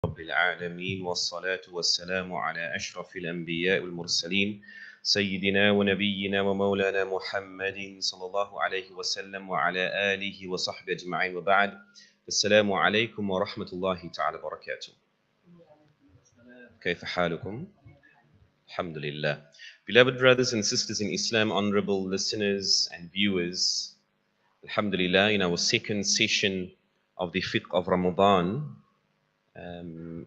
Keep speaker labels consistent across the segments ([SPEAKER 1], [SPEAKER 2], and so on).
[SPEAKER 1] رب العالمين والصلاة والسلام على أشرف الأنبياء والمرسلين سيدنا ونبينا ومولانا محمد صلى الله عليه وسلم وعلى آله وصحبه أجمعين وبعد. السلام عليكم ورحمة الله تعالى وبركاته. كيف حالكم؟ Alhamdulillah. Beloved brothers and sisters in Islam, honorable listeners and viewers, Alhamdulillah, in our second session of the Fiqh of Ramadaan,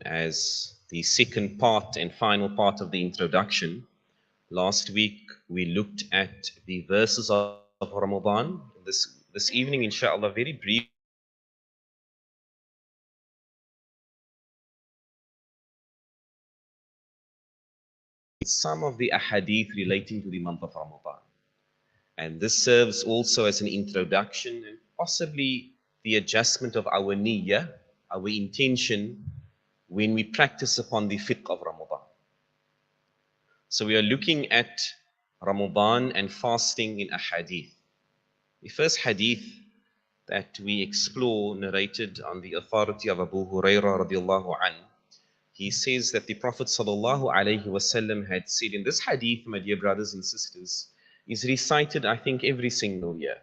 [SPEAKER 1] as the second part and final part of the introduction. Last week we looked at the verses of Ramadan. This evening, inshallah, very brief. Some of the ahadith relating to the month of Ramadan. And this serves also as an introduction and possibly the adjustment of our niyyah, our intention, when we practice upon the fiqh of Ramadan. So we are looking at Ramadan and fasting in a hadith. The first hadith that we explore, narrated on the authority of Abu Hurairah radiallahu an, he says that the Prophet sallallahu alaihi wasallam had said, in this hadith, my dear brothers and sisters, is recited, I think, every single year.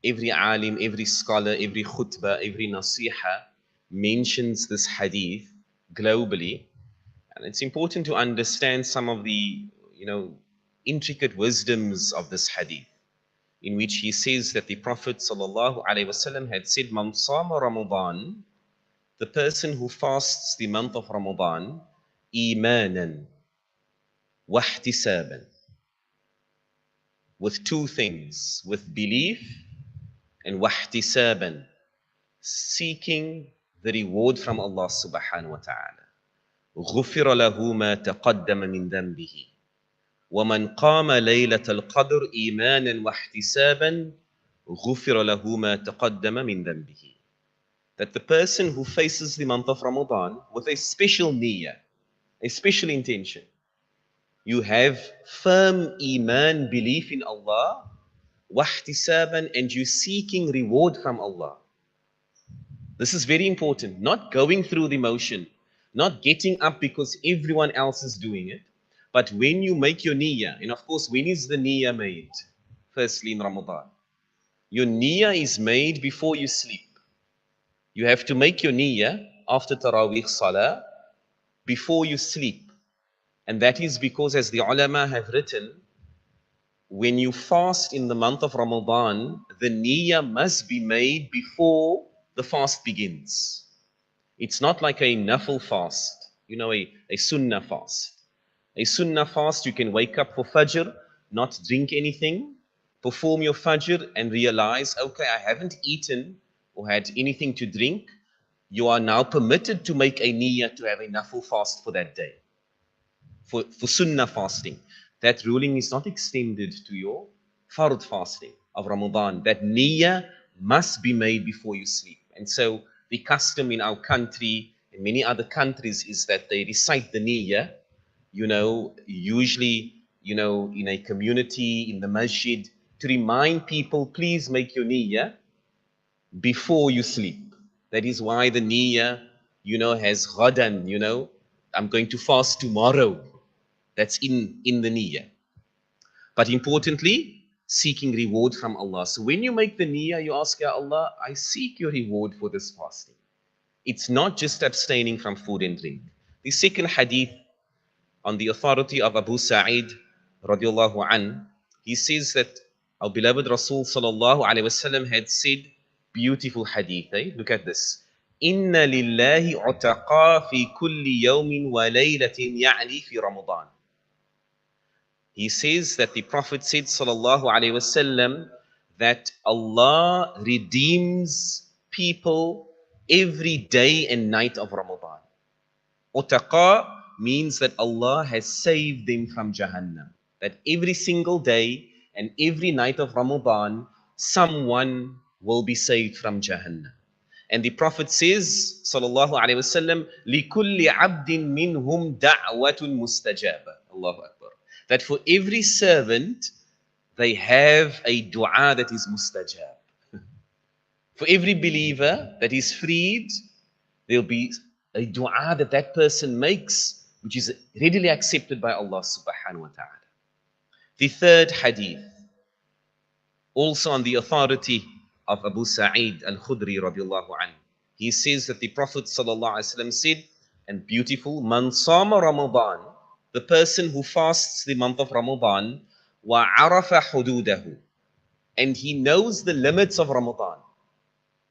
[SPEAKER 1] Every alim, every scholar, every khutbah, every nasiha mentions this hadith globally. And it's important to understand some of the, intricate wisdoms of this hadith, in which he says that the Prophet ﷺ had said, Man sama Ramadan, the person who fasts the month of Ramadan, imanan wahtisaban, with two things, with belief and wahtisaban, seeking the reward from Allah subhanahu wa ta'ala. غفر له ما تقدم من ذنبه ومن قام ليلة القدر إيمانا واحتسابا غفر له ما تقدم من ذنبه. That the person who faces the month of Ramadan with a special niyyah, a special intention, you have firm iman, belief in Allah, wahtisaban, and you seeking reward from Allah. This is very important, not going through the motion, not getting up because everyone else is doing it, but when you make your niyyah, and of course, when is the niyyah made? Firstly, in Ramadan. Your niyyah is made before you sleep. You have to make your niyyah after Taraweeh Salah, before you sleep. And that is because, as the ulama have written, when you fast in the month of Ramadan, the niyyah must be made before the fast begins. It's not like a nafil fast, a sunnah fast. A sunnah fast, you can wake up for fajr, not drink anything, perform your fajr and realize, okay, I haven't eaten or had anything to drink. You are now permitted to make a niyyah to have a nafil fast for that day. For sunnah fasting. That ruling is not extended to your fard fasting of Ramadan. That niyyah must be made before you sleep. And so the custom in our country and many other countries is that they recite the niyyah, usually, in a community, in the masjid, to remind people, please make your niyyah before you sleep. That is why the niyyah, has ghadan, I'm going to fast tomorrow. That's in the niyyah. But importantly, seeking reward from Allah. So when you make the niyyah, you ask, Ya Allah, I seek your reward for this fasting. It's not just abstaining from food and drink. The second hadith, on the authority of Abu Sa'id radiallahu an, he says that our beloved Rasul sallallahu alayhi wasallam had said, beautiful hadith, look at this. Inna lillahi utaqa fi kulli yawmin wa laylatin ya'ni fi Ramadan. He says that the Prophet said sallallahu alayhi wasallam that Allah redeems people every day and night of Ramadan. Utaqa means that Allah has saved them from Jahannam. That every single day and every night of Ramadan, someone will be saved from Jahannam. And the Prophet says, sallallahu alayhi wasallam, لِكُلِّ عَبْدٍ مِّنْهُمْ دَعْوَةٌ مُسْتَجَابَةٌ Allahu Akbar. That for every servant, they have a dua that is mustajab. For every believer that is freed, there'll be a dua that that person makes, which is readily accepted by Allah subhanahu wa ta'ala. The third hadith, also on the authority of Abu Sa'id al-Khudri radiallahu anhu. He says that the Prophet sallallahu alaihi wasallam said, and beautiful, Man sama Ramadan, the person who fasts the month of Ramadan, wa arafa hududahu, and he knows the limits of Ramadan.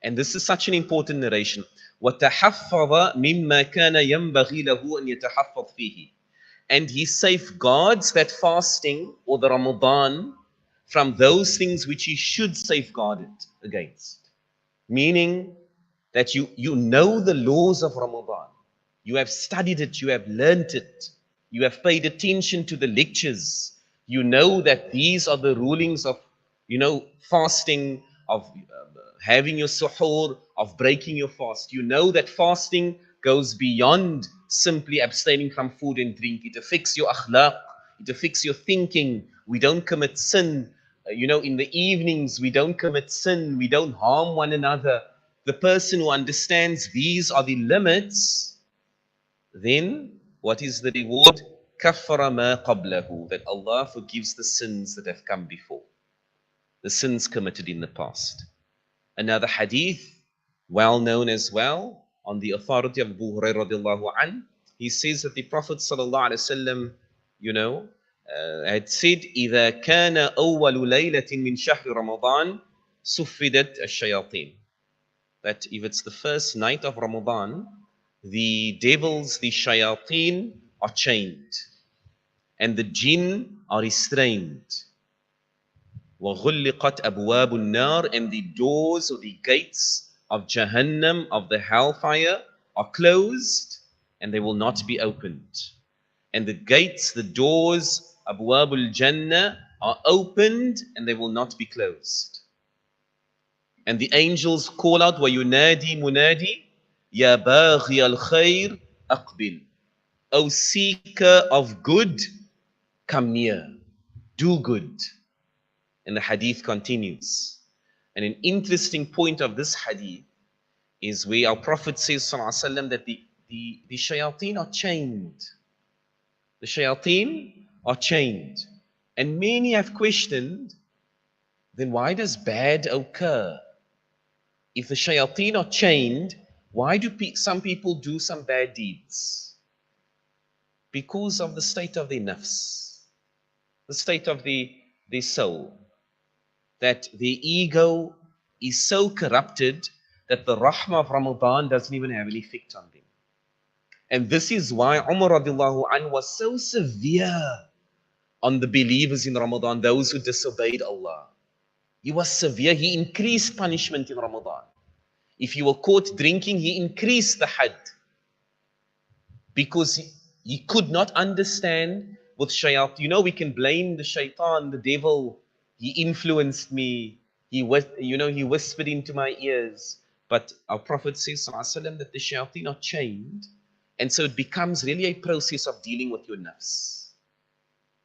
[SPEAKER 1] And this is such an important narration. وَتَحَفَّظَ مِمَّا كَانَ يَنْبَغِي لَهُ أَنْ يَتَحَفَّظ فِيهِ, and he safeguards that fasting or the Ramadan from those things which he should safeguard it against. Meaning that you know the laws of Ramadan. You have studied it, you have learnt it, you have paid attention to the lectures. You know that these are the rulings of, fasting, of having your suhoor, of breaking your fast. You know that fasting goes beyond simply abstaining from food and drink. It affects your akhlaq, it affects your thinking. We don't commit sin. In the evenings, we don't commit sin, we don't harm one another. The person who understands these are the limits, then what is the reward? Kaffara ma qablahu, that Allah forgives the sins that have come before, the sins committed in the past. Another hadith, well known as well, on the authority of Abu Hurairah radiallahu anhu, he says that the Prophet sallallahu alaihi wasallam, had said, إِذَا كَانَ أَوَّلُ لَيْلَةٍ مِنْ شَهْرِ رَمَضَانِ سُفِّدَتْ الشَّيَاطِينَ, that if it's the first night of Ramadan, the devils, the shayateen, are chained, and the jinn are restrained. وَغُلِّقَتْ أَبْوَابُ النَّارِ, and the doors or the gates of Jahannam, of the hellfire, are closed, and they will not be opened. And the gates, the doors, Abwabul Jannah, are opened, and they will not be closed. And the angels call out, وَيُنَادِي مُنَادِي يَا بَاغِيَ الْخَيْرِ أَقْبِلْ, O seeker of good, come near, do good. And the hadith continues. And an interesting point of this hadith is where our Prophet says, sallallahu alaihi wasallam, that the shayateen are chained. The shayateen are chained. And many have questioned, then why does bad occur? If the shayateen are chained, why do some people do some bad deeds? Because of the state of their nafs, the state of their soul, that their ego is so corrupted that the rahmah of Ramadan doesn't even have an effect on them. And this is why Umar radiallahu anhu was so severe on the believers in Ramadan, those who disobeyed Allah. He was severe. He increased punishment in Ramadan. If you were caught drinking, he increased the had, because he could not understand with shayat. We can blame the shaitan, the devil. He influenced me. He whispered into my ears. But our Prophet says, sallallahu alaihi wasallam, that the shayateen are chained. And so it becomes really a process of dealing with your nafs.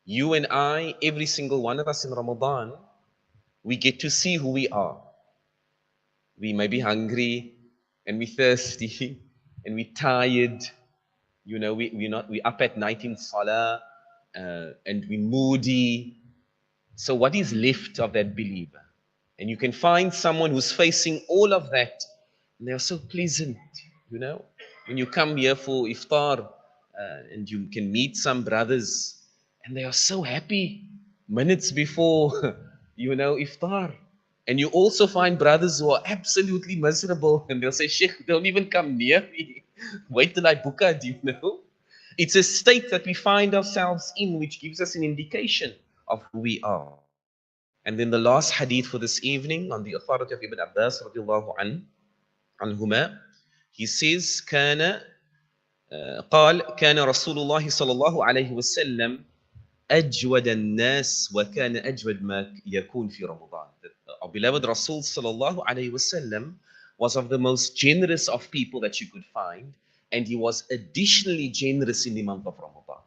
[SPEAKER 1] You and I, every single one of us in Ramadan, we get to see who we are. We may be hungry, and we're thirsty, and we're tired. We're up at night in salah, and we're moody. So what is left of that believer? And you can find someone who's facing all of that, and they're so pleasant, When you come here for iftar, and you can meet some brothers, and they are so happy minutes before, iftar. And you also find brothers who are absolutely miserable, and they'll say, Sheikh, don't even come near me. Wait till I buka, It's a state that we find ourselves in, which gives us an indication of who we are. And then the last hadith for this evening, on the authority of Ibn Abbas radiallahu anhuma, he says, قال كان رسول الله صلى الله عليه وسلم أجود الناس وكان أجود ما يكون في رمضان. Our beloved Rasul sallallahu alayhi wasallam was of the most generous of people that you could find, and he was additionally generous in the month of Ramadan.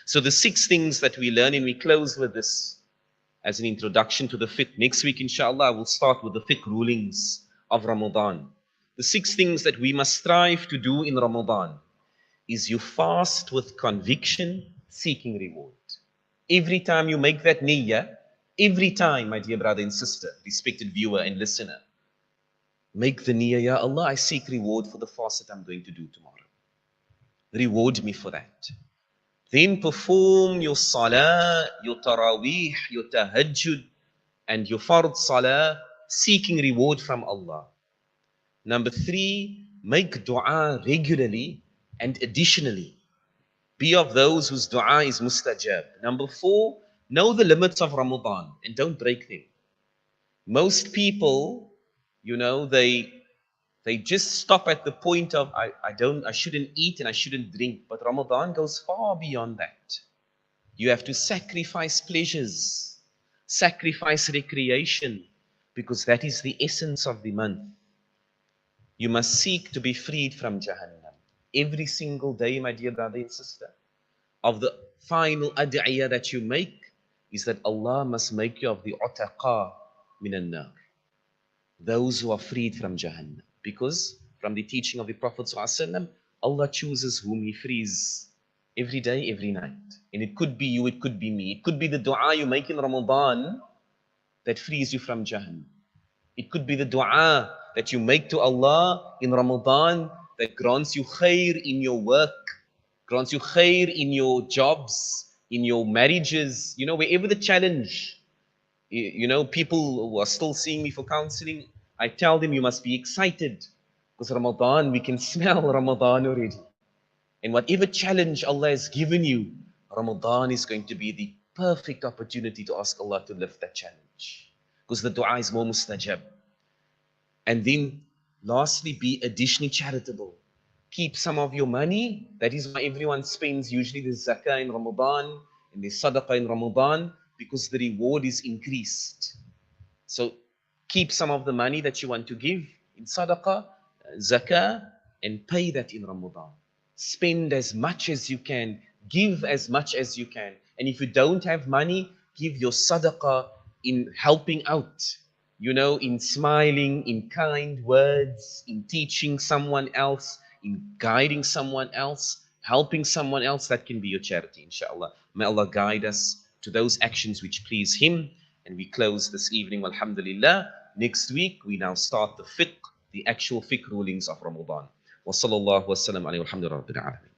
[SPEAKER 1] So the 6 things that we learn, and we close with this as an introduction to the fiqh. Next week, inshallah, I will start with the fiqh rulings of Ramadan. The 6 things that we must strive to do in Ramadan is you fast with conviction, seeking reward. Every time you make that niyyah, every time, my dear brother and sister, respected viewer and listener, make the niyyah, Ya Allah, I seek reward for the fast that I'm going to do tomorrow. Reward me for that. Then perform your salah, your taraweeh, your tahajjud, and your fard salah, seeking reward from Allah. Number 3, make dua regularly and additionally. Be of those whose dua is mustajab. Number 4, know the limits of Ramadan and don't break them. Most people, they just stop at the point of I shouldn't eat and I shouldn't drink. But Ramadan goes far beyond that. You have to sacrifice pleasures, sacrifice recreation, because that is the essence of the month. You must seek to be freed from Jahannam. Every single day, my dear brother and sister, of the final ad'iyah that you make is that Allah must make you of the utaqa minan nar, those who are freed from Jahannam. Because from the teaching of the Prophet ﷺ, Allah chooses whom He frees every day, every night. And it could be you, it could be me. It could be the dua you make in Ramadan that frees you from Jahannam. It could be the dua that you make to Allah in Ramadan that grants you khair in your work, grants you khair in your jobs, in your marriages, wherever the challenge. People who are still seeing me for counseling, I tell them you must be excited because Ramadan, we can smell Ramadan already. And whatever challenge Allah has given you, Ramadan is going to be the perfect opportunity to ask Allah to lift that challenge. Because the dua is more mustajab. And then, lastly, be additionally charitable. Keep some of your money. That is why everyone spends usually the zakah in Ramadan and the sadaqah in Ramadan, because the reward is increased. So keep some of the money that you want to give in sadaqah, zakah, and pay that in Ramadan. Spend as much as you can, give as much as you can. And if you don't have money, give your sadaqah in helping out, in smiling, in kind words, in teaching someone else, in guiding someone else, helping someone else. That can be your charity, inshallah. May Allah guide us to those actions which please Him. And we close this evening, alhamdulillah. Next week, we now start the fiqh, the actual fiqh rulings of Ramadan. Wa sallallahu wa sallam alayhi wa alhamdulillah rabbil alamin.